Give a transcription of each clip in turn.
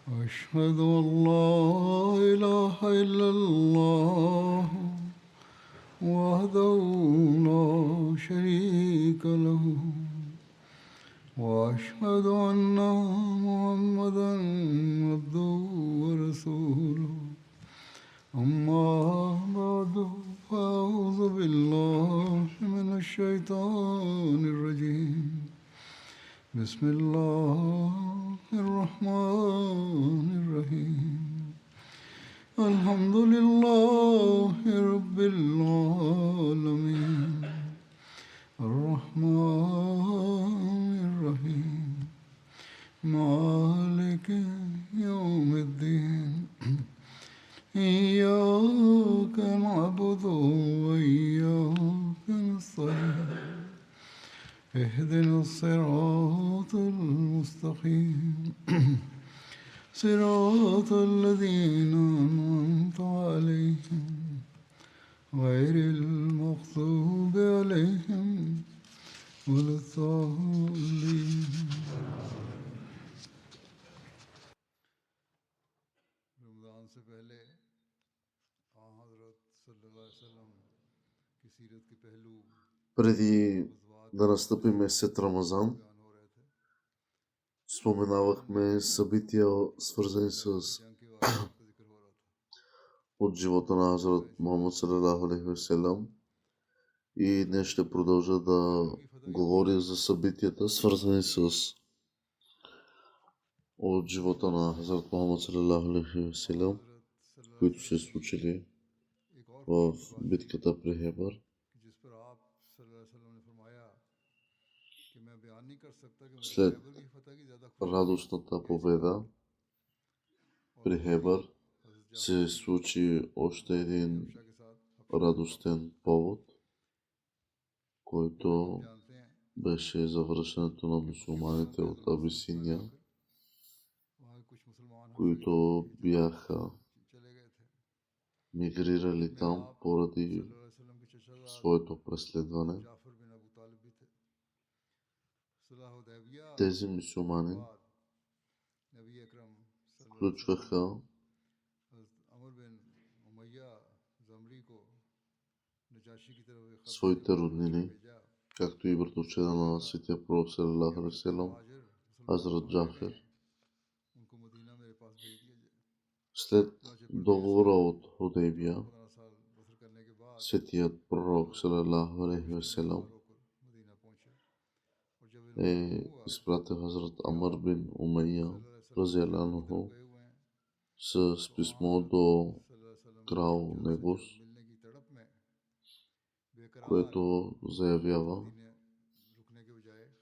أشهد أن لا إله إلا الله وحده لا شريك له وأشهد أن محمدا عبده ورسوله أما بعد فأعوذ بالله من الشيطان الرجيم بسم الله الرحمن الرحيم الحمد لله رب العالمين الرحمن الرحيم مالك يوم الدين إياك نعبد وإياك نستعين اهدنا الصراط المستقيم صراط الذين أنعمت عليهم غير المغضوب عليهم ولا الضالين. رمضان سے پہلے حضرت صلی اللہ علیہ وسلم کی سیرت کے پہلو Преди да настъпи месец Рамазан, споменавахме събития, свързани с от живота на Хазрат Мухаммад салалаху алейхи ва салям, и днес ще продължа да говоря за събитията, свързани с от живота на Хазрат Мухаммад салалаху алейхи ва салям, които се случили в битката при Хебър. След радостната победа при Хебър се случи още един радостен повод, който беше завръщането на мюсюлманите от Абисиния, които бяха мигрирали там поради своето преследване. Тези мюсюлмани включваха своите роднини, както и братовчеда на светия пророк салалаху алейхи ва салям, Хазрат Джафер. След договора от Худейбия, светият пророк салалаху алейхи ва салям изпратил Хазрат Амр бин Умайя разияллаху анху с писмо до крал Негус, което заявява,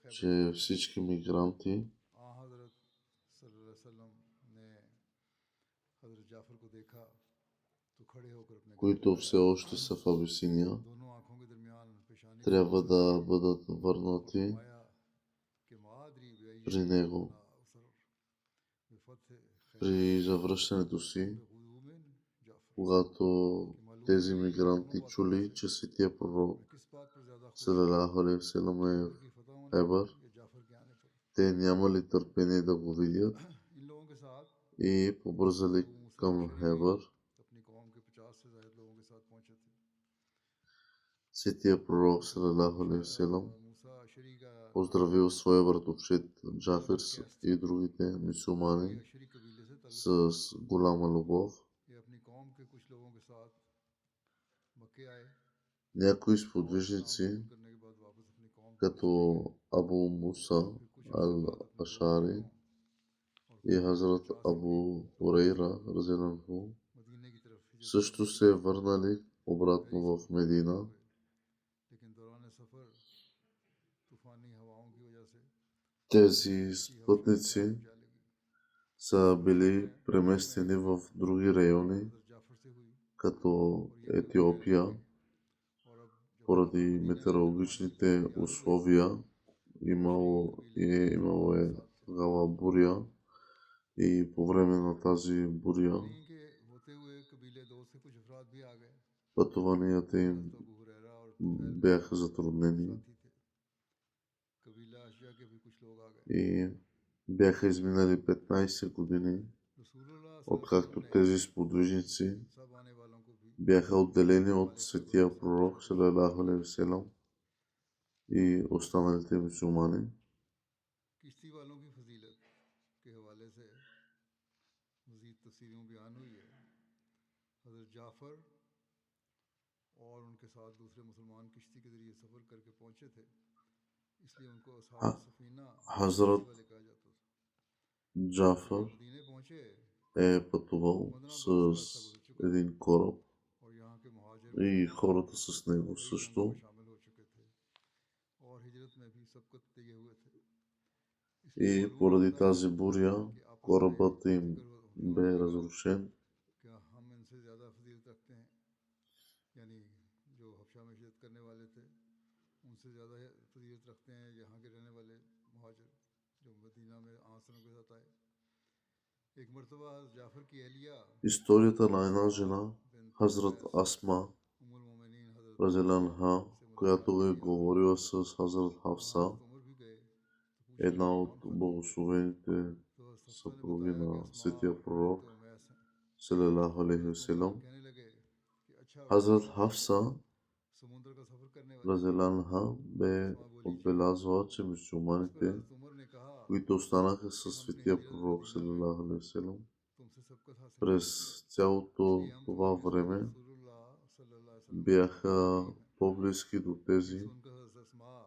че всички мигранти, които все още са в Абисиния, трябва да бъдат върнати при него. При завръщането си, когато тези мигранти чули, че светия пророк салалаху алейхи ва салям е в Хебър, те нямали търпение да го видят и побързали към Хебър. Светия пророк салалаху алейхи ва салям поздравил своя братовчет Джафер и другите мюсюлмани с голяма любов. Някои сподвижници, като Абу Муса ал-Ашари и Хазрат Абу Хурейра разияллаху анху, също се върнали обратно в Медина. Тези спътници са били преместени в други райони, като Етиопия, поради метеорологичните условия. Имало е тогава буря и по време на тази буря пътуванията им бяха затруднени и бяха изминали 15 години откакто тези сподвижници бяха отделени от светия пророк салалаху алейхи ва салям и останалите мюсюлмани. Хазрат Джафар е пътувал с един кораб и хората с него също. И поради тази буря корабът им бе разрушен. Историята на една жена, Хазрат Асма, разделянха, която е говорила с Хазрат Хафса, една от благословените съпруги на светия пророк, салалаху алейхи ва салям. Хазрат Хафса, разделянха, бе отбелязвала, че мюсюлманите, които останаха със светия пророк, салалаху алейхи ва салям, през цялото това време бяха по-близки до тези,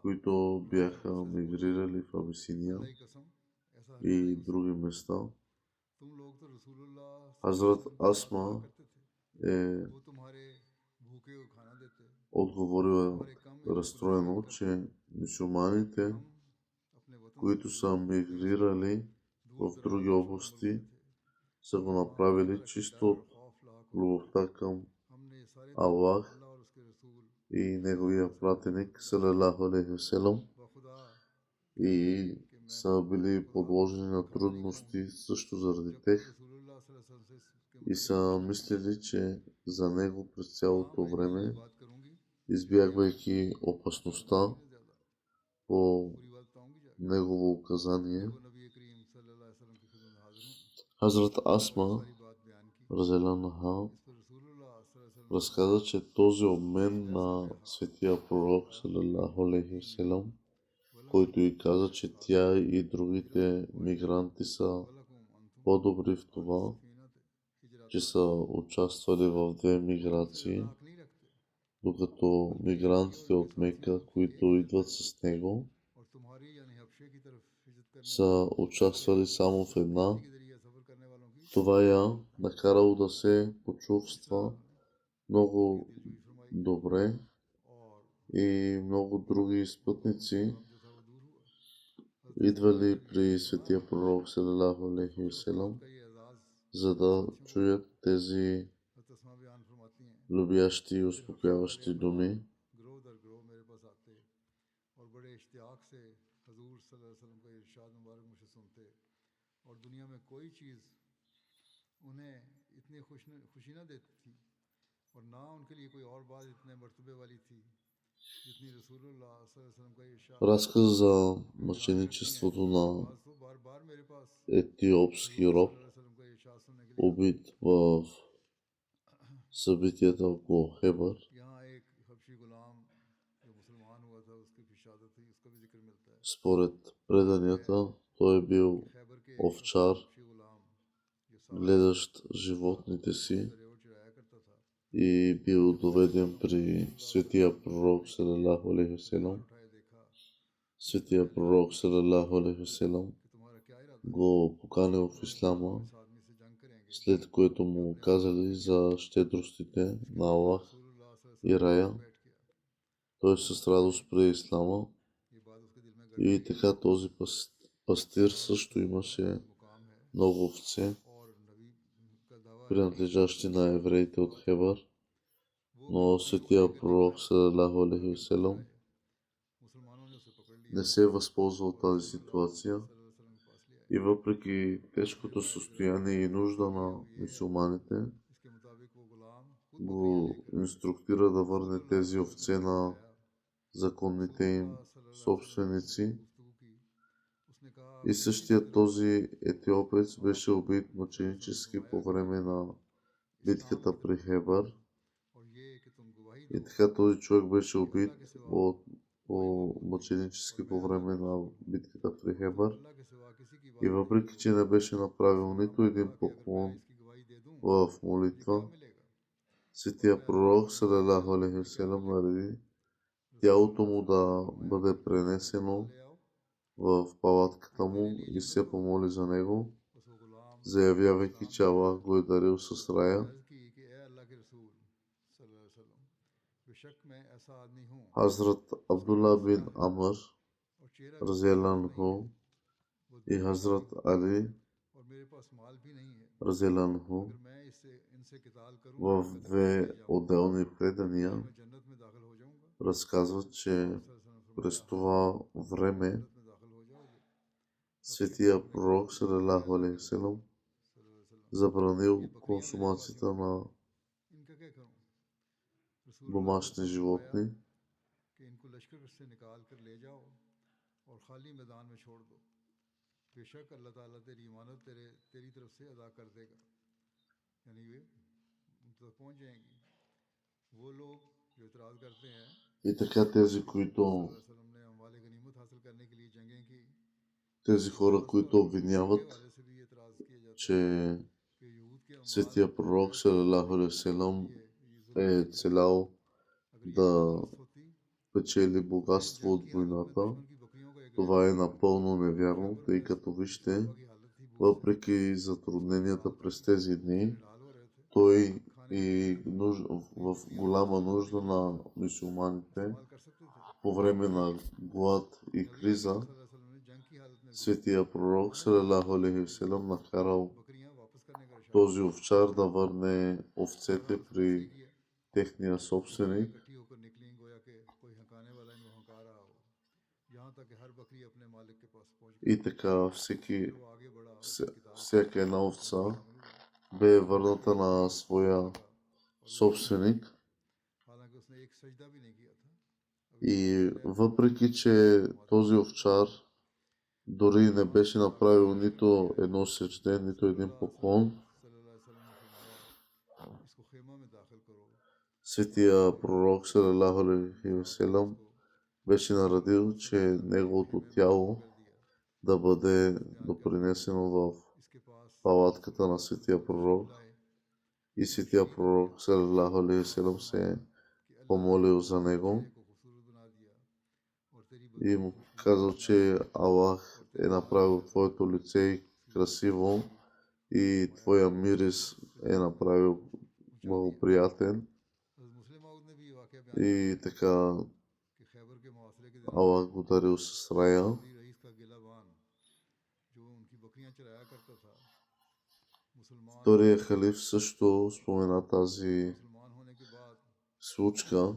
които бяха мигрирали в Абисиния и други места. Хазрат Асма е отговорила разстроено, че мюсюлманите, които са мигрирали в други области, са го направили чисто от любовта към Аллах и неговия пратеник, салалаху алейхи ва салям, и са били подложени на трудности също заради тях и са мислили, че за него през цялото време, избягвайки опасността по негово указание, Хазрат Асма разделянха разказа, че този обмен на светия пророк, салалаху алейхи ва салям, който и каза, че тя и другите мигранти са по-добри в това, че са участвали в две миграции, докато мигрантите от Мека, които идват с него, са участвали само в една. Това я накарало да се почувства много добре и много други спътници идвали при светия пророк, салалаху алейхи ва салям, за да чуят тези любящи и успокояващи думи. Разказ за мъченичеството на етиопски роб, убит в събитията около Хебър. Според преданията, той е бил овчар, гледащ животните си, и бил доведен при светия пророк, салалаху алейхи ва салям. Светия пророк, салалаху алейхи ва салям, го поканил в ислама, след което му казали за щедростите на Аллах и рая. Той с радост прие ислама и така този пастир също имаше много овце, принадлежащи на евреите от Хебър, но светия пророк, салалаху алейхи ва салям, не се възползва от тази ситуация и въпреки тежкото състояние и нужда на мюсюлманите, го инструктира да върне тези овце на законните им собственици И същия този етиопец беше убит мъченически по време на битката при Хебър. И така този човек беше убит мъченически по време на битката при Хебър. И въпреки, че не беше направил нито един поклон в молитва, светия пророк салалаху алейхи ва салям нареди тялото му да бъде пренесено в палатката му и се помоли за него, заявявайки, че Аллах го е дарил с рая. Хазрат Абдулла бин Амр разияллаху и Хазрат Али разияллаху в две отделни предания разказват, че през това време светия пророк салалаху алейхи ва салям забранил консумацията на домашни животни. И така тези хора, които обвиняват, че светия пророк салалаху алейхи ва салям е целял да печели богатство от войната, това е напълно невярно, тъй като вижте, въпреки затрудненията през тези дни, той и в голяма нужда на мюсюлманите по време на глад и криза, светия пророк салалаху алейхи ва салям накарал този овчар да върне овцете при техния собственик. И така всяка една овца бе върната на своя собственик. И въпреки, че този овчар дори не беше направил нито едно сечде, нито един поклон, светия пророк салалаху алейхи ва салям беше наредил, че неговото тяло да бъде допринесено в палатката на светия пророк. И светия пророк салалаху алейхи ва салям се е помолил за него и му казал, че Аллах е направил твоето лице красиво и твоя мирис е направил благоприятен. И така Аллах го дарил с рая. Втория халиф също спомена тази случка.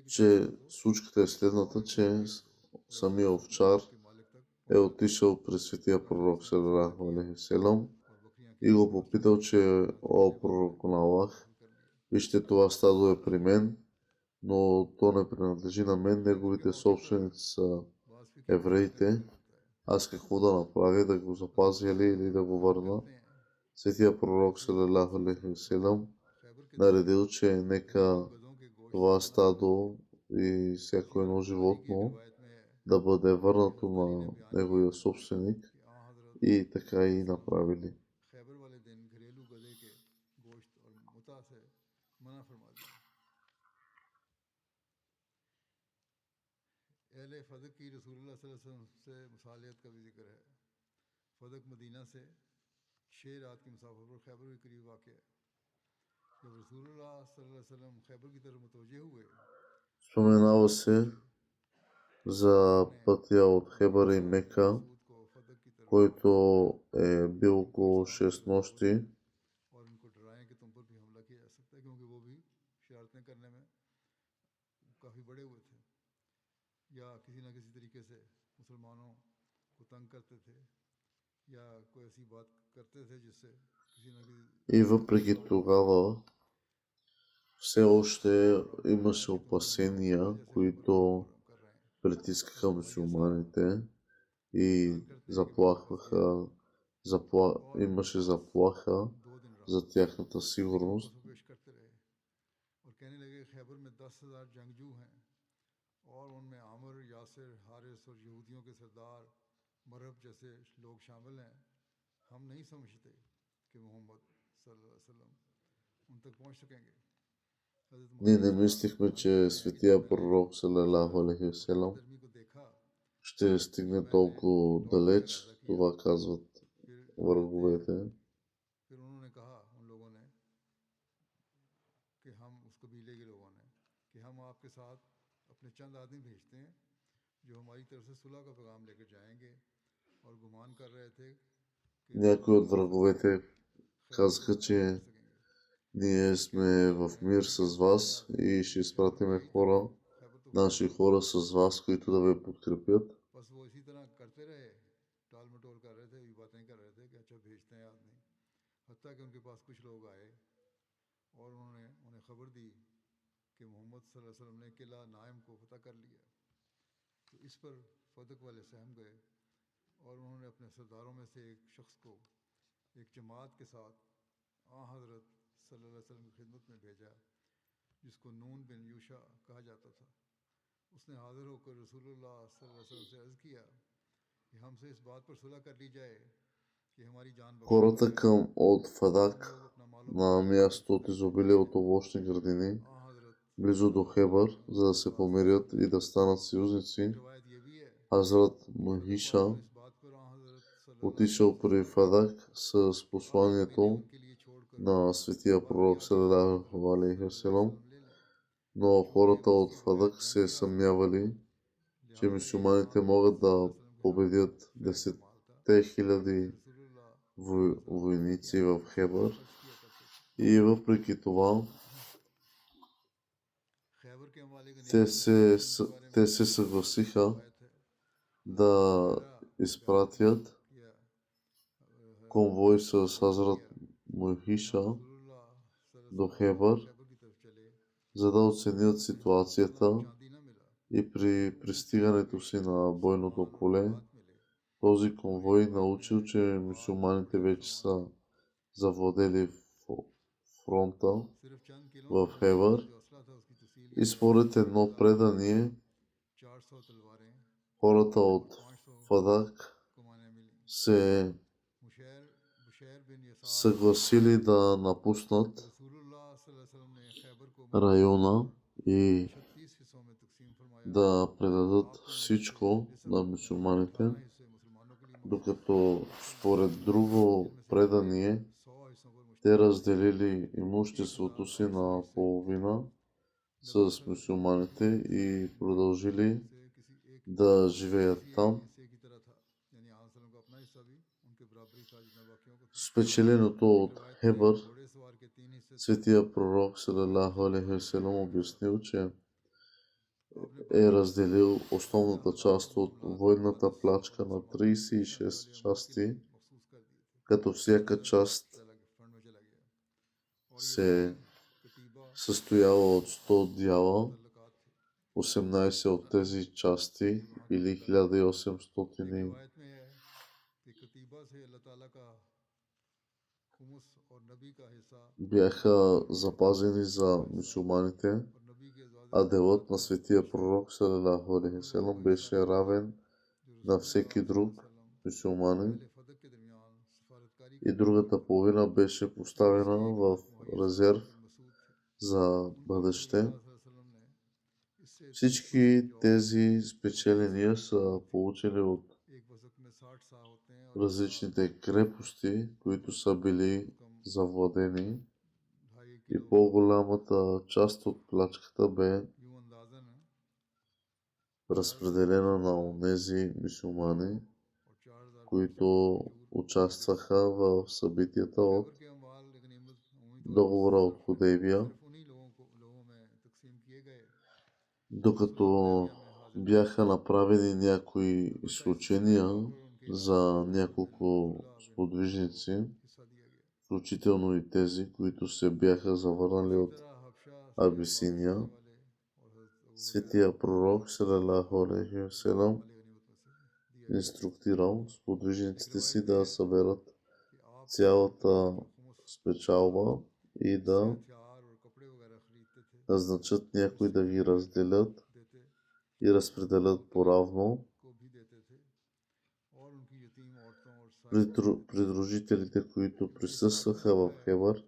Че случката е следната, че самия овчар е отишъл при светия пророк салалаху алейхи ва салям и го попитал, че о пророк на Аллах, вижте, това стадо е при мен, но то не принадлежи на мен, неговите собственици са евреите. Аз какво да направя, да го запазя или да го върна? Светия пророк салалаху алейхи ва салям наредил, че нека това стадо и всяко едно животно да бъде върнато на неговия собственик, и така и направили. Споменава се за пътя от Хебър и Мека, който е бил около 6 нощи. И въпреки тогава все още имаше опасения, които притискаха мюсюлманите и имаше заплаха за тяхната сигурност. Ние не мислихме, че светия пророк салалаху алейхи васелам ще стигне толкова далеч. Това казват враговете. Някои от враговете казаха, че ние сме в мир с вас и ще изпратиме хора, наши хора с вас, които да ви подкрепят. Хората към от Фадак, на място от изобилие от овощни градини, близо до Хебър, за да се помирят и да станат съюзници, Хазрат Мухиша отишъл при Фадак с посланието на светия пророк салалаху алейхи васелам, но хората от Фадак се съмнявали, че мюсюлманите могат да победят 10 000 войници в Хебър. И въпреки това те се съгласиха да изпратят конвой с Хазрат Мухиша до Хебър, за да оценят ситуацията и при пристигането си на бойното поле, този конвой научил, че мюсюлманите вече са завладели фронта в Хебър и според едно предание хората от Фадак се съгласили да напуснат района и да предадат всичко на мюсюлманите, докато според друго предание те разделили имуществото си на половина с мюсюлманите и продължили да живеят там. Спечеленото от Хебър, светия пророк салалаху алейхи васелам обяснил, че е разделил основната част от военната плачка на 36 части, като всяка част се състояла от 100 дяла, 18 от тези части или 1800 бяха запазени за мюсюлманите, а делът на светия пророк салалаху алейхи васелам беше равен на всеки друг мюсюлманин и другата половина беше поставена в резерв за бъдеще. Всички тези спечеления са получени от различните крепости, които са били завладени, и по-голямата част от плачката бе разпределена на онези мюсюлмани, които участваха в събитията от договора от Худейбия, докато бяха направени някои изключения за няколко сподвижници, включително и тези, които се бяха завърнали от Абисиния. Светия пророк салалаху алейхи ва салям инструктирал сподвижниците си да съберат цялата спечалба и да назначат някой да ги разделят и разпределят поравно. Придружителите, които присъстваха в Хебър,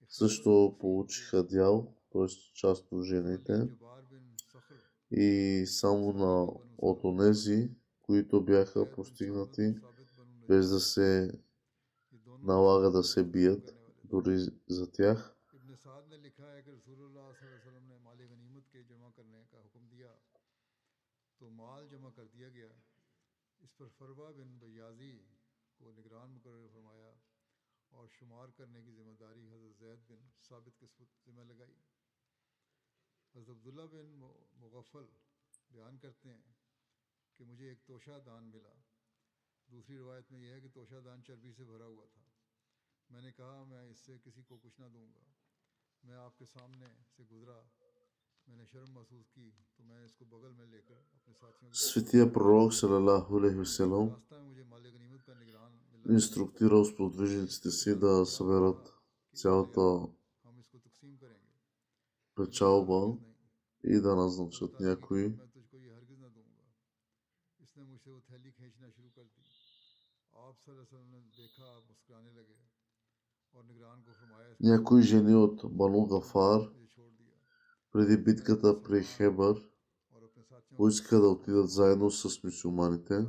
също получиха дял, т.е. част от жените, и само от онези, които бяха постигнати без да се налага да се бият, дори за тях. Светия пророк салалаху алейхи ва салям инструктирал сподвижниците си да съберат цялата печалба и да назначат някои. Някои жени от Бану Гафар преди битката при Хебър поиска да отидат заедно с мюсюлманите.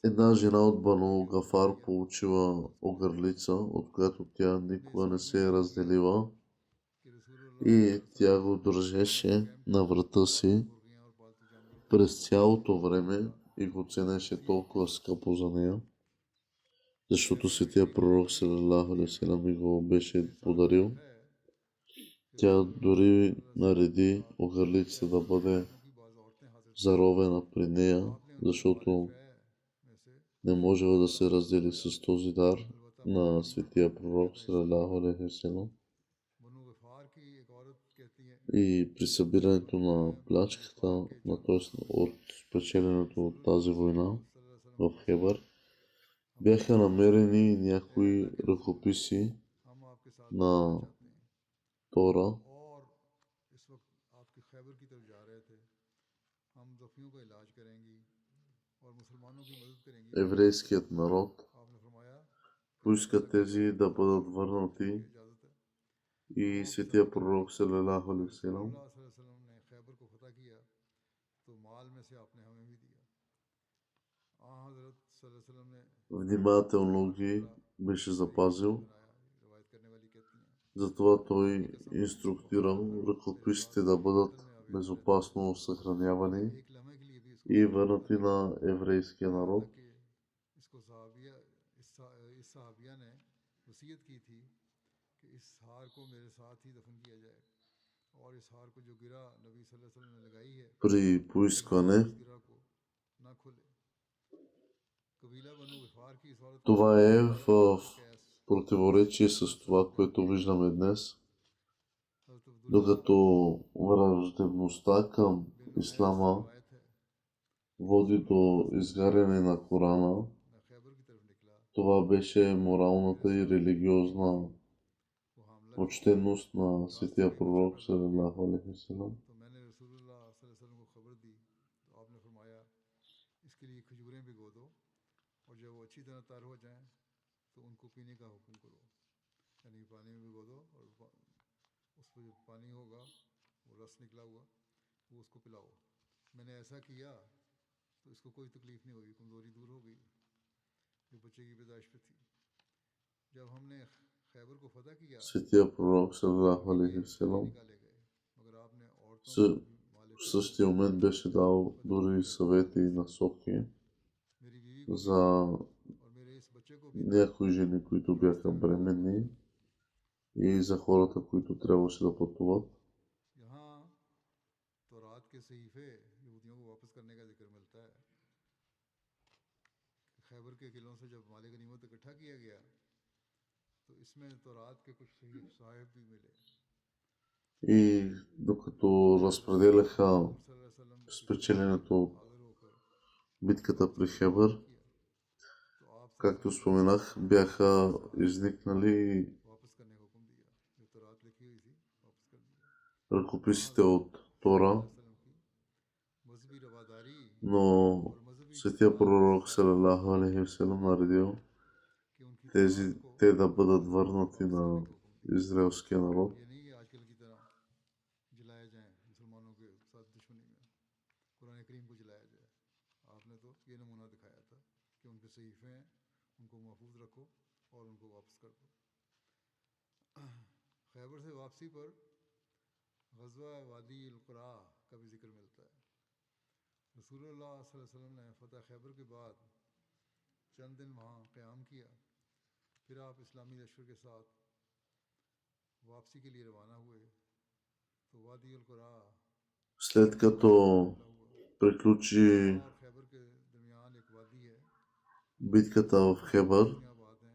Една жена от Бану Гафар получила огърлица, от която тя никога не се е разделила, и тя го държеше на врата си през цялото време и го ценеше толкова скъпо за нея, защото светия пророк салалаху алейхи ва салям ми го беше подарил. Тя дори нареди огърлицата да бъде заровена при нея, защото не можела да се раздели с този дар на светия пророк салалаху алейхи ва салям. И при събирането на плячката, от спечеленето от тази война в Хебър, бяха намерени някои ръкописи на Тора. Еврейският народ поиска тези да бъдат върнати и светия пророк салалаху алейхи ва салям внимателно ги беше запазил. Затова той инструктирал ръкописите да бъдат безопасно съхранявани и върнати на еврейския народ. При поискване това е в противоречие с това, което виждаме днес, докато враждебността към ислама води до изгаряне на Корана. Това беше моралната и религиозна почтеност на светия пророк салалаху алейхи ва салям. Светия пророк салалаху алейхи ва салям в същия момент беше дал дори съвети и насоки за някои жени, които бяха бременни, и за хората, които трябваше да пътуват. के सहीफे यहूदियों को वापस करने का जिक्र मिलता है। खैबर के किलों से जब माल गनीमत इकट्ठा किया गया तो इसमें तौरात के कुछ साहिब भी मिले। И докато разпределяха спечеленето от битката при Хебър, както споменах, бяха изникнали ръкописите от Тора, но светия пророк салалаху алейхи ва салям наредил те да бъдат върнати на израелския народ. खैबर से वापसी पर गज़वा वादी अल-कुरा का भी जिक्र मिलता है। रसूलुल्लाह सल्लल्लाहु अलैहि वसल्लम ने फतह खैबर के बाद चंद दिन वहाँ क़याम किया, फिर आप इस्लामी लश्कर के साथ वापसी के लिए रवाना हुए तो वादी अल-कुरा След като приключи битката в Хебър,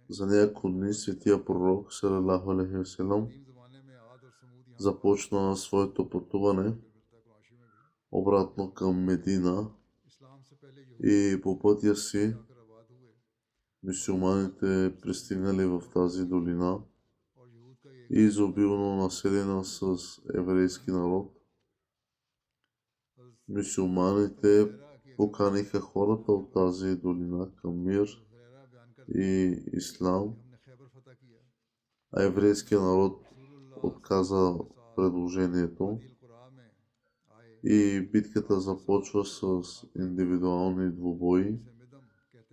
за няколко дни светия пророк салалаху алейхи ва салям започна своето пътуване обратно към Медина и по пътя си мюсюлманите пристигнали в тази долина и изобилно населена с еврейски народ. Мюсюлманите поканиха хората от тази долина към мир и ислам, а еврейския народ отказа предложението и битката започва с индивидуални двубои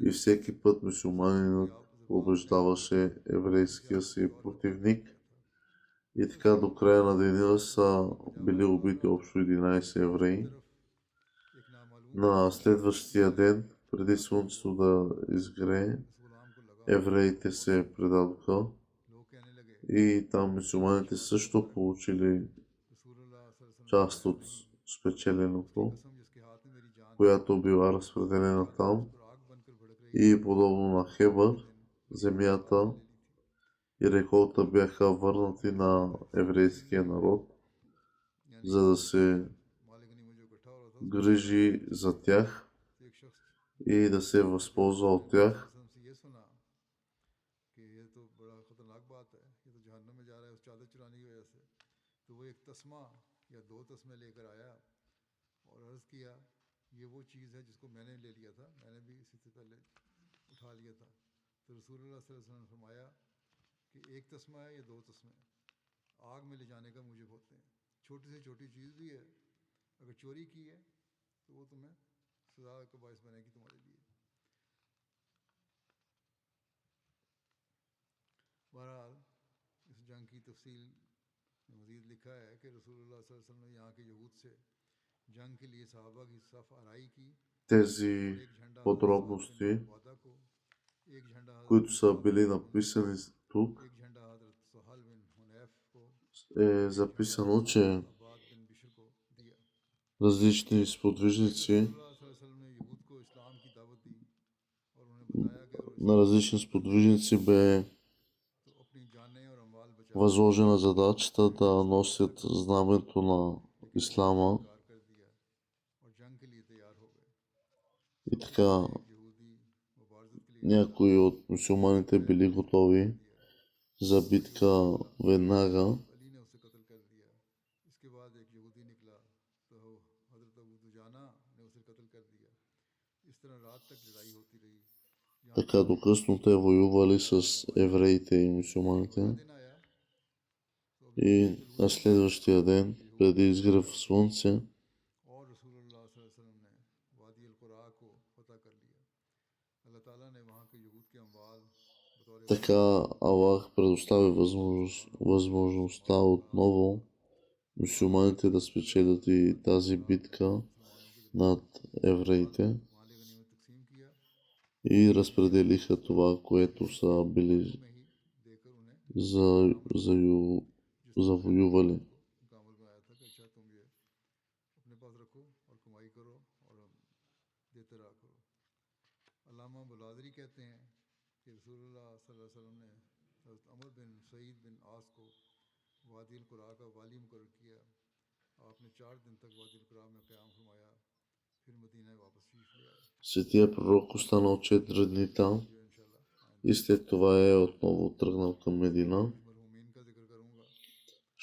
и всеки път мюсюлманинът побеждаваше еврейския си противник и така до края на деня са били убити общо 11 евреи. На следващия ден, преди слънцето да изгрее, евреите се предадоха и там мюсюлманите също получили част от спечеленото, която била разпределена там, и подобно на Хебър, земята и реколта бяха върнати на еврейския народ, за да се грижи за тях и да се възползва от тях. ये वो चीज़ है जिसको मैंने ले लिया था, मैंने भी इसी से पहले उठा लिया था। तो रसूलुल्लाह सल्लल्लाहु अलैहि वसल्लम ने फरमाया कि एक तस्मा है या दो तस्मे, आग में ले जाने का मुझे बोलते हैं। छोटी से छोटी चीज़ भी है, अगर चोरी की है तो वो तुम्हें सजा का बायस बनेगी तुम्हारे लिए। बहरहाल इस जंग की तफसील में मज़ीद लिखा है कि रसूलुल्लाह सल्लल्लाहु अलैहि वसल्लम ने यहाँ के यहूद से जंग के लिए सहाबा की सफ आराई की। Тези подробности, които са били написани тук, е записано, че различни сподвижници на различни сподвижници бе възложена задачата да носят знамето на ислама. И така някои от мюсюлманите били готови за битка веднага. Така до късно те воювали с евреите и мюсюлманите. И на следващия ден, преди изгрев слънце, така Аллах предостави възможността отново мюсюлманите да спечелят и тази битка над евреите и разпределиха това, което са били завоювали. अल्लामा बुलादरी कहते हैं कि रसूलुल्लाह सल्लल्लाहु अलैहि वसल्लम ने हज़रत अमर बिन सईद बिन आस को वादी अल कुरा का वाली मुकर्रर किया। आपने 4 दिन तक वादी अल कुरा में क़याम फरमाया, फिर मदीना वापस तशरीफ़ ले आए। Светия пророк останал 4 дни там जो इंशाल्लाह и след това е отново тръгнал към Медина. कुछ मरहूमीन का जिक्र करूँगा।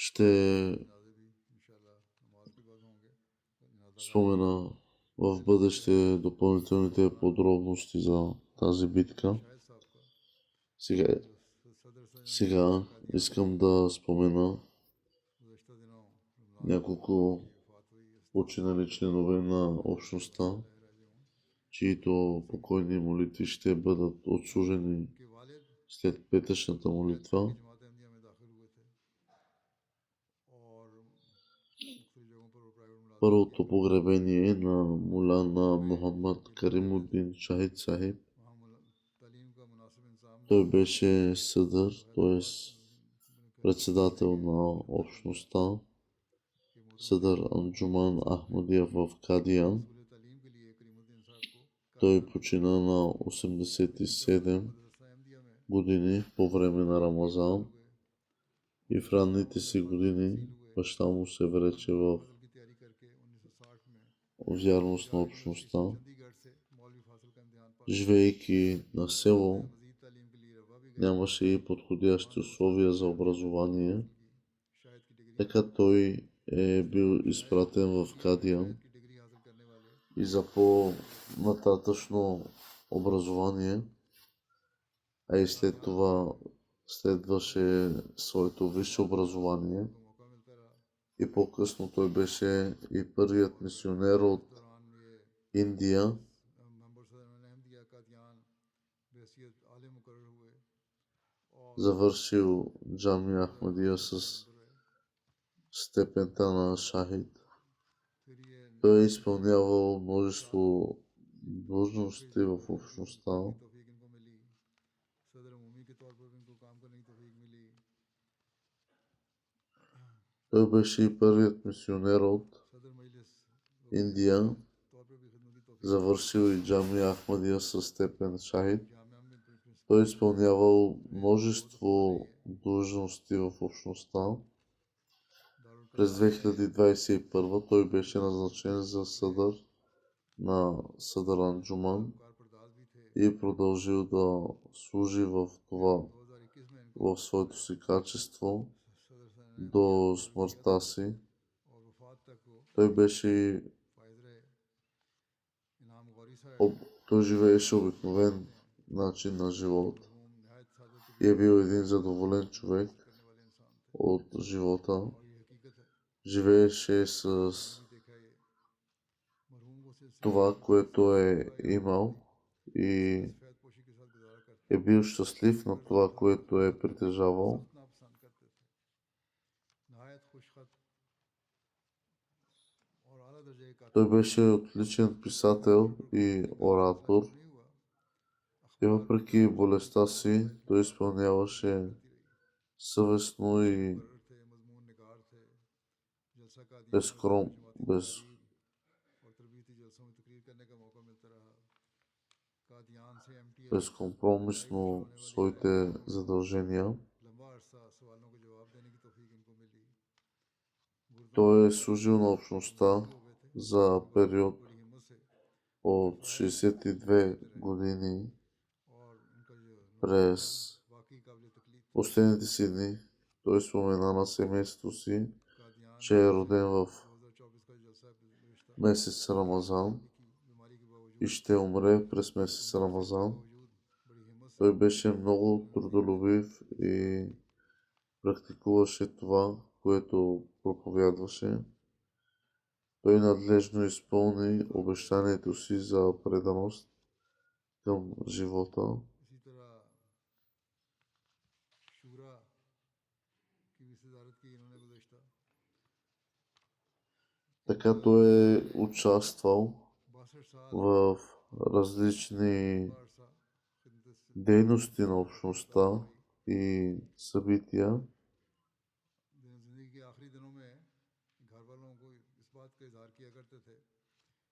Ще जनाजे भी इंशाल्लाह नमाज के बाद होंगे। जनाजा спомена в бъдеще допълнителните подробности за тази битка. शाहिद साहब का Сега, जो सदर सदर сега искам да спомена गुज़श्ता दिनों няколко की वफ़ात हुई है। починали членове на общността, чието покойни молитви ще бъдат отслужени के वालिद след петъчната молитва. जमात अहमदिया में दाखिल हुए थे और मुख्तलिफ जगहों पर प्राइवेट मुलाज़मत Първото погребение на Мулана Мухаммад Каримуддин Шахид Сахиб. वहाँ तालीम का मुनासिब इंतज़ाम Той беше съдър, т.е. председател на общността, съдър Анджуман Ахмадия в Кадиян. रसूल तालीम के लिए करीमुद्दीन साहब को Той почина на 87 मदरसा अहमदिया में години по време на Рамазан и в ранните си години баща му се врече в फजल की तैयारी करके 1960 में вярност на общността. चंडीगढ़ से मौलवी फासिल का इम्तिहान पास Живеейки на село, मजीद तालीम के लिए रवा भी गए। нямаше и подходящи условия за образование, शायद की डिग्री така той е бил изпратен в Кадиян की डिग्री हासिल करने वाले и за по-нататъчно образование, а и след това следваше своето висше образование. को मौका मिलता रहा। И по-късно той беше и първият мисионер от दौरान ये Индия, मेंबर सदर अहमदिया का ध्यान बहसीत आलिम मुकर्रर हुए और завършил Джамия Ахмадия с степента на шахид. फिर ये Той е изпълнявал множество длъжности в общността. तौफीक इनको मिली। सदर उमूमी के तौर पर भी इनको काम करने की तौफीक मिली। Той беше и първият мисионер от सदर मजलिस Индия, तौर पर भी खिदमत की तौफीक завършил и Джамия Ахмадия с степен шахид. जामिया में प्रिंसिपल Той е изпълнявал множество длъжности в общността. दारुल През 2021 той беше назначен за съдър на съдър Анджуман कार परदाज भी थे। и продължил да служи в това 2021 में इनको в своето си качество सदर सदर до смъртта си. और वफात तक वो Той беше и फायद रहे। इनाम गौरी साहब той живееше обикновен начин на живот मरहूम नहायत सादत и е бил един задоволен човек करने वाले इंसान थे от живота. और ये हकीकत है। Живееше с भी देखा ये मरहूम को सिलसिले това, което е имал и फैद पोशी के साथ गुजारा करते е бил щастлив на това, което е притежавал. इतना पसंद करते थे। नहायत खुशखत और आला दर्जे का Той беше отличен писател и оратор नहीं हुआ। и въпреки болестта си, той изпълняваше съвестно и मुकर्रर थे, मजमून निगार थे, जलसा का दिया безкром, без, और तरबीती जलसों में तकरीर करने का मौका मिलता रहा। कादियान से एमटीए безкомпромисно своите задължения. लंबा अरसा सवालों के जवाब देने की तौफीक इनको मिली। Той е служил на общността हो गए थे за период बड़ी हिम्मत से от 62 години. और उनका जो През वाकई काबिल तकलीफ последните си дни той спомена на семейството си, कादियान че е роден в 2024 का जलसा गुज़श्ता месец Рамазан की बीमारी के बावजूद и ще умре през месец Рамазан. बड़ी हिम्मत से Той беше много трудолюбив и практикуваше това, което проповядваше. Той надлежно изпълни обещанието си за преданост към живота. इसी तरह शूरा की भी सदारत की इन्होंने गुज़श्ता Така той е участвал 62 साल в различни लंबा अरसा खिदमत से дейности на общността и събития. जिंदगी के आखिरी दिनों में घर वालों को इस बात का इजहार किया करते थे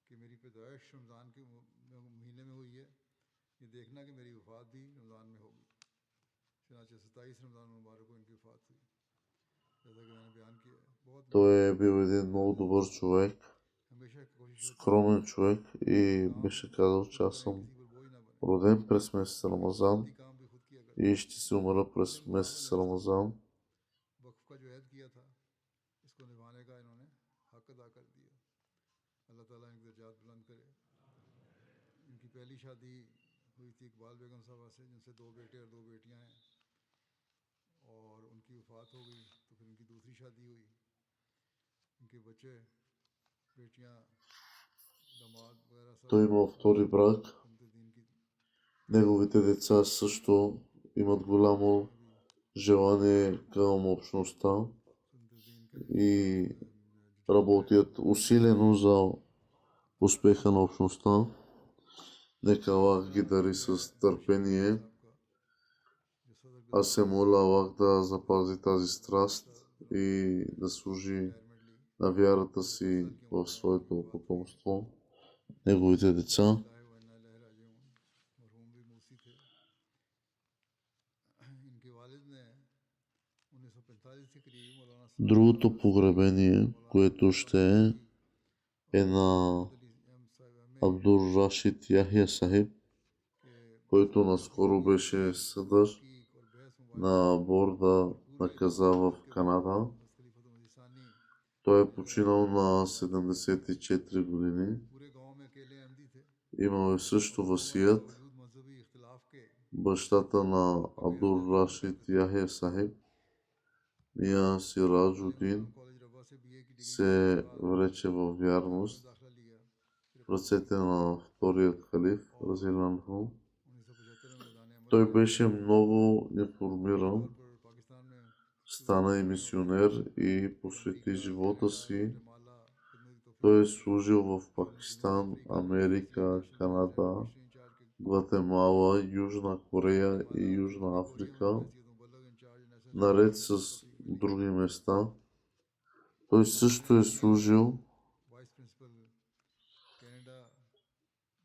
कि मेरी पैदाइश रमज़ान के महीने में हुई है। ये Той е бил един много добър човек, скромен човек и беше казал, че аз съм роден през месец Рамазан и ще се умра през месец Рамазан. Той има втори брак. Неговите деца също имат голямо желание към общността и работят усилено за успеха на общността. Нека Аллах ги дари с търпение. Аз се моля Аллах да запази тази страст и да служи на вярата си в своето потомство, неговите деца. Другото погребение, което ще е на Абдур Рашид Яхия Сахиб, който наскоро беше съдър на борда на Каза в Канада. Той е починал на 74 години. Имал е също васият. Бащата на Абдур Рашид Яхия Сахиб, Мия Сираджудин, се врече във вярност в ръцете на вторият халиф Разиланху. Той беше много информиран, стана и мисионер и посвети живота си. Той е служил в Пакистан, Америка, Канада, Гватемала, Южна Корея и Южна Африка, наред с други места. Той също е служил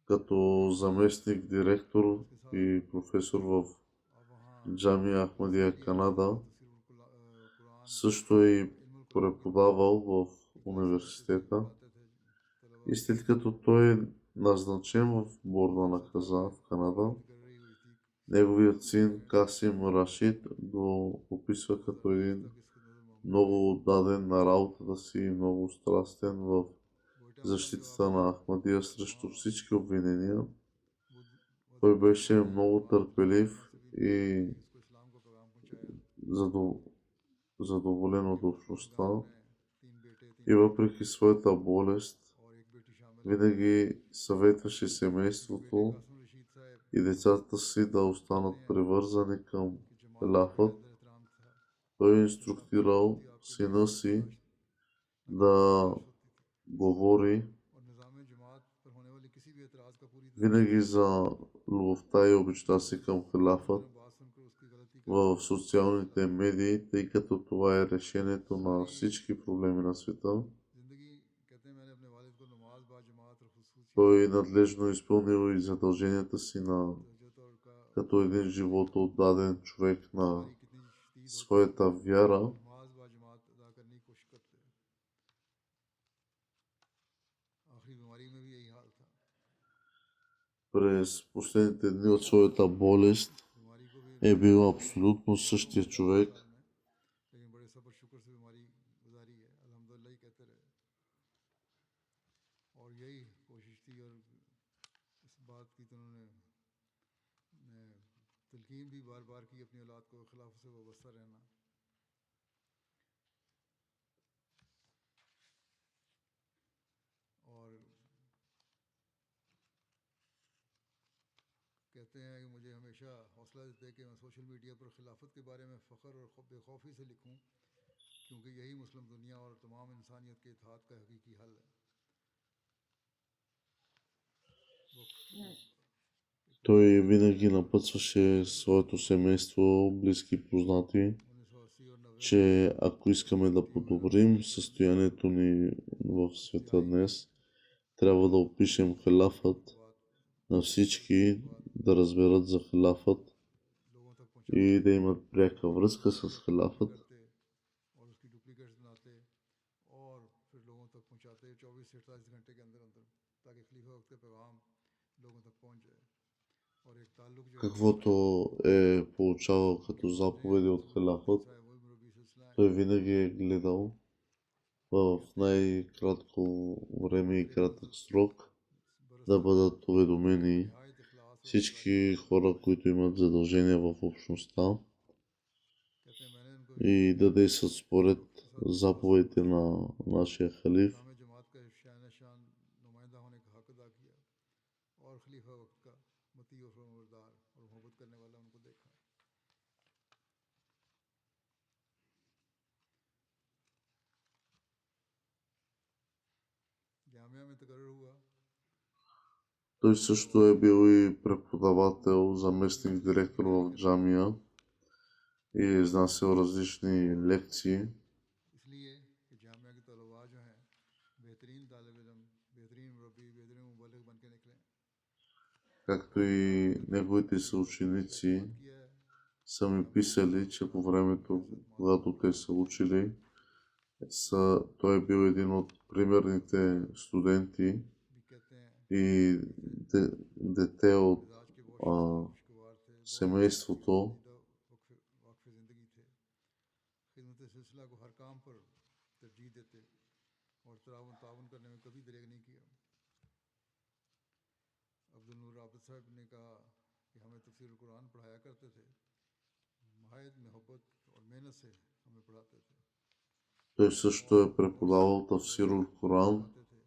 като заместник директор и професор в Джамия Ахмадия, Канада. Също е и преподавал в университета. И след като той е назначен в борда на Каза в Канада, неговият син Касим Рашид го описва като един много отдаден на работата си и много страстен в защитата на Ахмадия срещу всички обвинения. Той беше много търпелив и задоволен от общността и въпреки своята болест винаги съветваше семейството и децата си да останат привързани към халафът. Той е инструктирал сина си да говори винаги за любовта и обичта си към халафът в социалните медии, тъй като това е решението на всички проблеми на света. Той надлежно изпълнил и задълженията си като един живот отдаден човек на своята вяра. През последните дни от своята болест е бил абсолютно същия човек. कहते हैं कि मुझे हमेशा हौसला देते हैं कि मैं सोशल मीडिया पर खिलाफत के बारे में फ़ख्र और बेखौफी से लिखूं, क्योंकि यही मुस्लिम दुनिया और तमाम इंसानियत के इत्तेहाद का हकीकी हल है। Той винаги напътстваше своето семейство, близки познати, че ако искаме да подобрим състоянието ни в света днес, трябва да опишем халафът на всички, да разберат за халафът लोगों तक и पहुंचाते да имат пряка връзка с халафът. करते और उसकी डुप्लीकेट्स बनाते और फिर लोगों तक पहुंचाते 24 से 48 घंटे के अंदर अंदर ताकि खलीफा वक्त पैगाम लोगों तक पहुंच जाए और एक ताल्लुक जो है Каквото е получавал като заповеди от халафът, साहब वही मुरब्बी सिलसिला है той винаги е гледал в най-кратко време и кратък срок да бъдат уведомени नहायत इखलास और всички хора, които имат задължения в общността कहते हैं मैंने उनको и да действат според заповедите на нашия халиф. इस्लाम जमात का शान नुमाइंदा होने का हक अदा किया और खलीफा वक्त का मती और फरमाबरदार और मोहब्बत करने वाला उनको देखा जामिया में तकर्रर हुआ Той също е бил и преподавател, заместник директор в джамия и е изнасял различни лекции. इसलिए कि जामिया के तलबा जो हैं बेहतरीन तालिब इल्म बेहतरीन मुरब्बी बेहतरीन मुबल्लिग बन के निकले Както и неговите съученици किया है са ми писали, че по времето, когато те са учили, той е бил един от примерните студенти भी कहते हैं и дете от मिजाज के बहुत खुशगवार थे बहुत семейството. वाकफ ज़िंदगी थे खिदमत सिलसिला को हर काम पर तरजीह देते और ताउन करने में कभी दरेग नहीं किया अब्दुल नूर आबिद साहब ने कहा कि हमें तफसीर कुरान पढ़ाया करते थे नहायत मोहब्बत और मेहनत से हमें पढ़ाते थे Той също е преподавал Тафсирул Коран पढ़ाते थे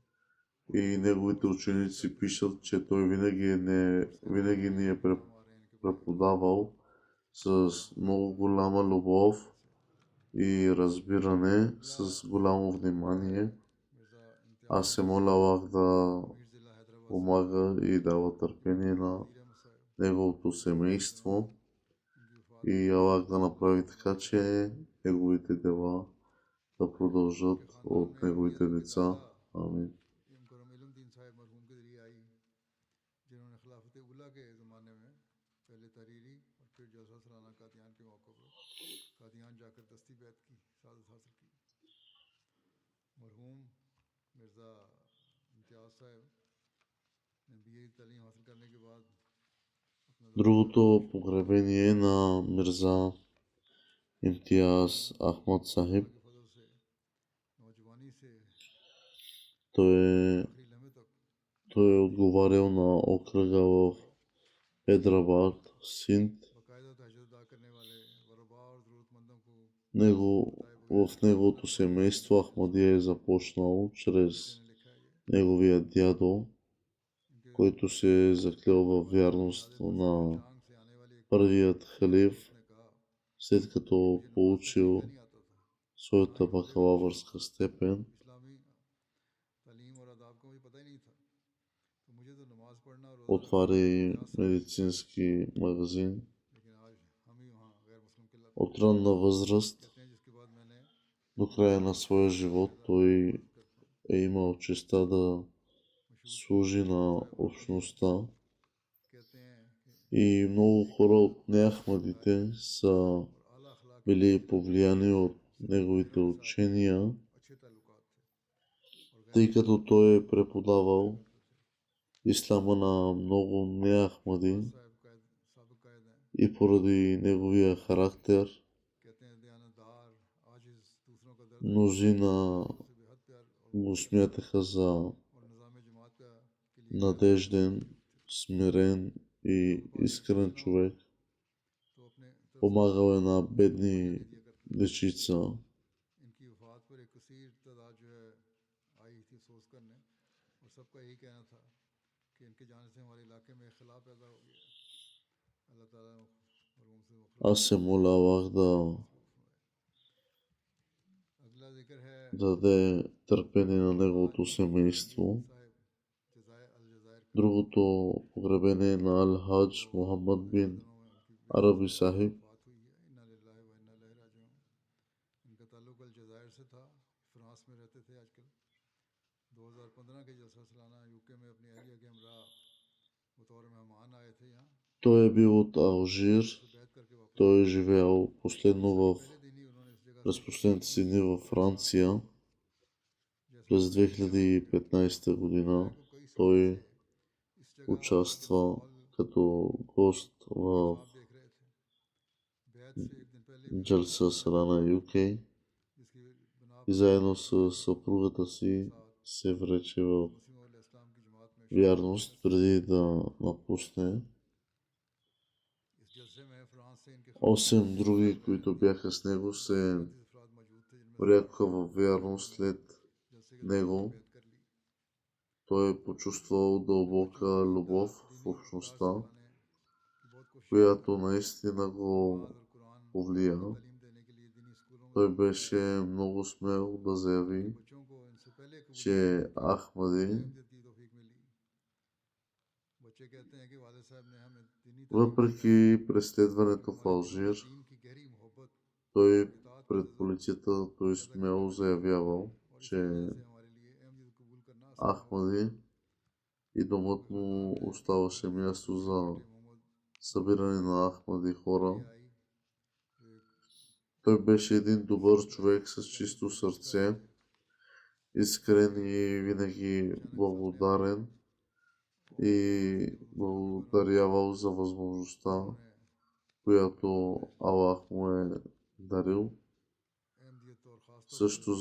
и неговите ученици пишат, че той винаги ни е काम आ रहे हैं इनके बड़े преподавал с много голяма любов и разбиране, с голямо внимание. मिर्ज़ा इम्तियाज़ Аз се моля Аллах да अमीर ज़िला हैदराबाद помага и дава търпение на वज़ीर अहमद साहब неговото семейство इनकी वफ़ात и Аллах да направи така, че неговите дела да продължат के ख़ानदान от में неговите अहमियत के деца. दादा Амин. करम इल्मुद्दीन साहब मरहूम के ज़रिए आई जिन्होंने खिलाफत उला के ज़माने में पहले तहरीरी और फिर जलसा सालाना कादियान के मौके पर कादियान जाकर दस्ती बैत की सादत हासिल की मरहूम मिर्ज़ा इम्तियाज़ साहब ने बीए तालीम हासिल करने के बाद अपना Другото погребение на Мирза Имтияз Ахмад Сахиб. के फजल से नौजवानी से Той आखिरी लम्हे तक е отговарял на окръга в Хайдрабад, Синд. बाकायदा तहज्जुद अदा करने वाले गरबा और ज़रूरतमंदों को В неговото семейство Ахмадия е започнал чрез ने लिखा है ये неговия дядо, इनके който се е заклел във вярност на टांग से आने वाली एक първият халиф, ने कहा след като получил नहीं आता था своята бакалавърска степен. इस्लामी तालीम और आदाब का मुझे पता ही नहीं था तो मुझे तो नमाज पढ़ना और रोज़ा Отваря и медицински магазин. लेकिन आज हम ही वहाँ गैर मुस्लिम के लग От ранна възраст कहते हैं जिसके बाद मैंने до края на своя живот той करते हैं е имал честа да служи на общността कहते हैं कि и много хора от неахмадите са और आला अखलाक били повлияни от неговите учения, अच्छे ताल्लुकात थे और тъй като той е преподавал ислама на много неахмади साहब साबिक कायद हैं и поради неговия характер कहते हैं दयानतदार आजिज दूसरों का दर्द мнозина से बेहद प्यार और го смятаха за निज़ाम जमात का के लिए надежден, смирен и искрен човек. तो अपने तरफ Помагал е на бедни दिया करते дечица. इनकी वफात पर एक कसीर तादाद जो है आई थी अफसोस करने और सबका यही कहना था कि इनके जाने से हमारे इलाके में इख्तिलाफ पैदा हो गया अल्लाह ताला मरहूम से Аз се моля Аллах да अगला जिक्र है даде търпение на неговото семейство. साहिब जजायर अलजायर का Другото погребение на Ал-Хадж Мухаммад бин दिनों में उनकी Араби Сахиб. वफात हुई है इन्ना लिल्लाहि व इन्ना इलैहि राजिऊन इनका ताल्लुक अलजायर से था फ्रांस में रहते थे आजकल 2015 के जलसा सालाना यूके में अपनी अहलिया के हमरा बतौर मेहमान आए थे यहाँ Той е бил от Алжир. Той е живял през последните си дни във Франция. През 2015 година той участва като гост в Джалса Салана UK и заедно с съпругата си се врече в вярност преди да напусне. 8 други, които бяха с него, се врякоха в вярност след него. Той е почувствал дълбока любов в общността, която наистина го повлия. Той беше много смел да заяви, че Ахмади, въпреки преследването в Алжир, той пред полицията той смело заявявал, че Ахмади и домът му оставаше място за събиране на Ахмади хора. Той беше един добър човек с чисто сърце, искрен и винаги благодарен и благодарявал за възможността, която Аллах му е дарил. Също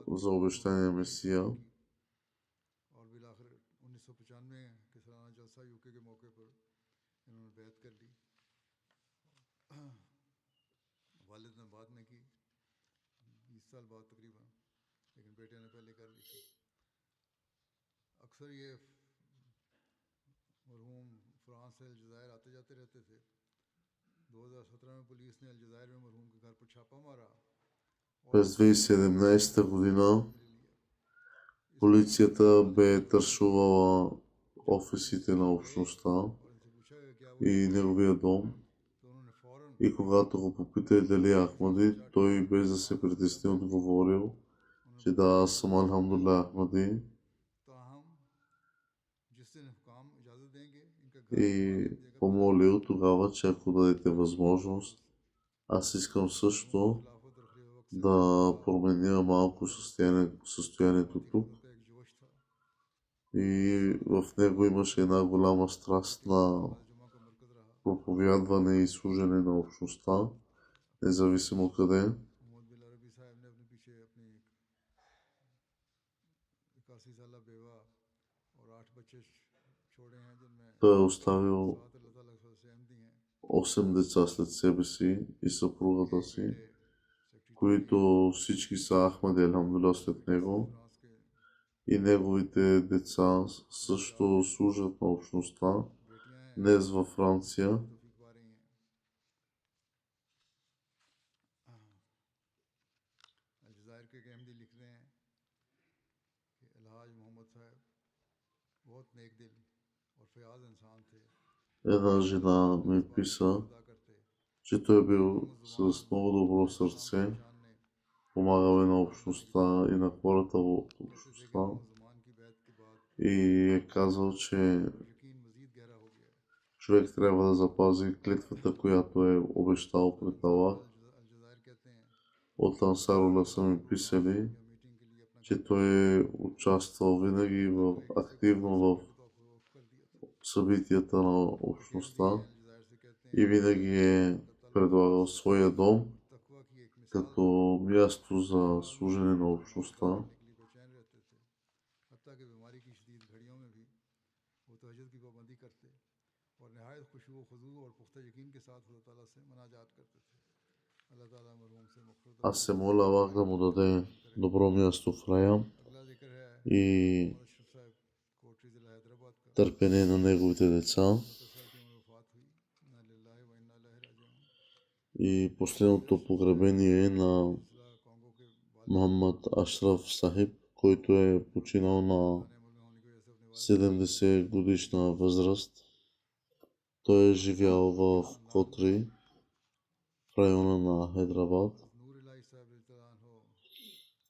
за обещания Месия. През 2017 година полицията бе тършувала офисите на общността и неговия дом. И когато го попита дали Ахмади, той без да се притесни отговорил, че да, аз съм Алхамдулилlah Ахмади. И помолил тогава, че ако дадете възможност, аз искам също да променя малко състоянието тук. И в него имаше една голяма страст на проповядване и служене на общността, независимо къде. Той е оставил 8 деца след себе си и съпругата си, които всички са Ахмади алхамдулилlah след него. И неговите деца също служат на общността днес във Франция. Една жена ми писа, че той е бил с много добро сърце, помагал и на общността и на хората в общността и е казал, че човек трябва да запази клетвата, която е обещал пред Аллах. От Ансарула са ми писали, че той е участвал винаги активно в събитията на общността и винаги е предлагал своя дом като място за служене на общността. Аз се моля Аллах да му даде добро място в рая и търпение на неговите деца. И последното погребение е на Мохаммад Ашраф Сахиб, който е починал на 70 годишна възраст. Той е живял в Котри, в района на Хайдрабад.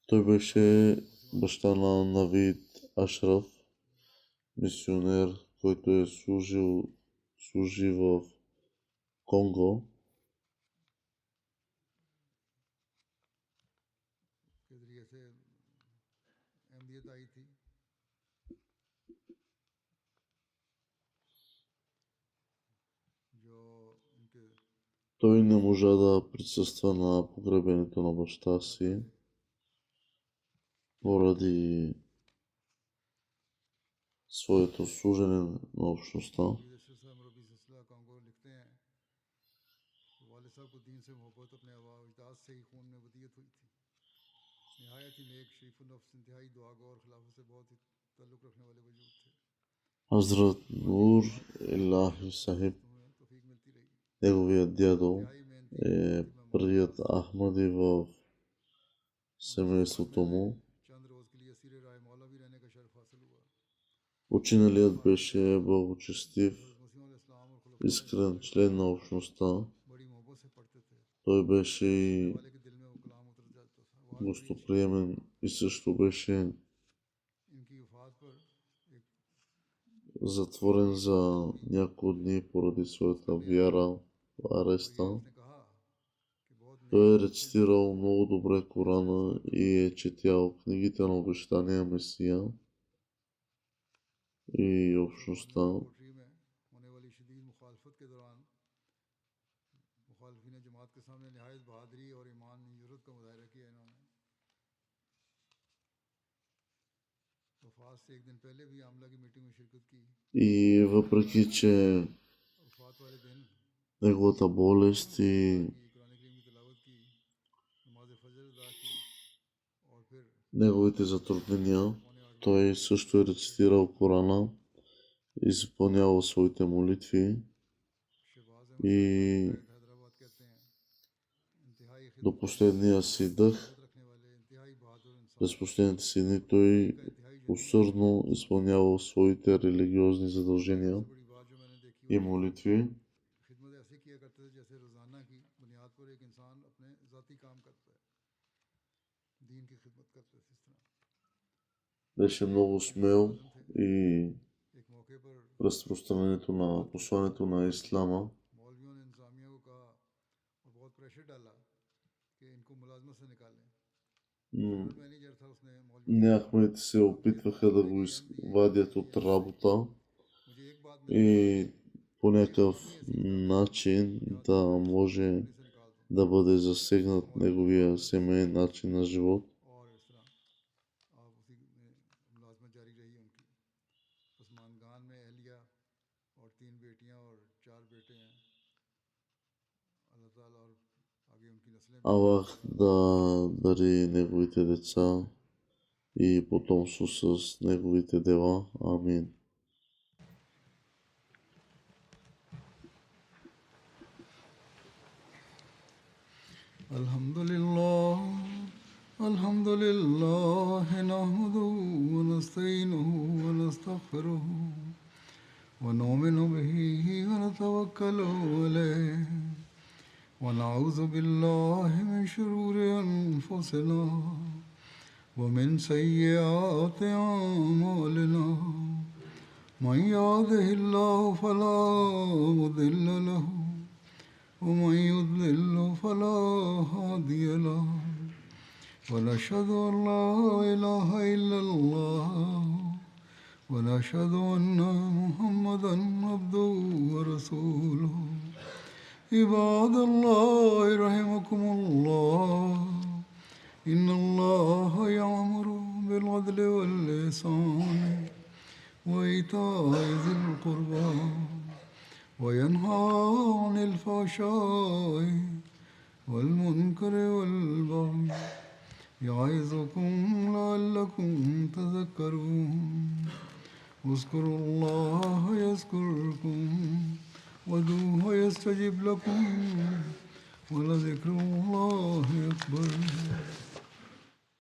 Той беше баща на Навид Ашраф, мисионер, който е служи в Конго. Той не можа да присъства на погребението на баща си поради своето служене на общността. Хазрат Нур Илахи Сахиб, неговият дядо е първият Ахмади в семейството му. Починалият беше благочестив, искрен член на общността. Той беше и гостоприемен и също беше затворен за няколко дни поради своята вяра в ареста. Той е рецитирал много добре Корана и е четял книгите на обещания Месия и общността. И въпреки, че неговата болест и неговите затруднения, той също е рецитирал Корана, изпълнявал своите молитви и до последния си дъх, през последните си дни, той усърдно изпълнявал своите религиозни задължения и молитви. Беше много смел и разпространението на посланието на Ислама. Ахмедите се опитваха да го извадят от работа и по някакъв начин да може да бъде засегнат неговия семейен начин на живот. Аллах да дари неговите деца и потомство с неговите дела. Амин. Alhamdulillah, nahmaduhu wa nasta'inuhu wa nastaghfiruhu wa nu'minu bihi wa natawakkalu alayhi. ونعوذ بالله من شرور أنفسنا ومن سيئات أعمالنا من يهده الله فلا مضل له ومن يضلل فلا هادي له ونشهد أن لا إله إلا الله ونشهد أن محمدا عبده ورسوله. عباد الله رحمكم الله إن الله يأمر بالعدل والإحسان وإيتاء ذي القربى وينهى عن الفحشاء والمنكر والبغي يعظكم لعلكم تذكرون. اذكروا الله يذكركم وادعوه يستجب لكم ولذكر الله أكبر.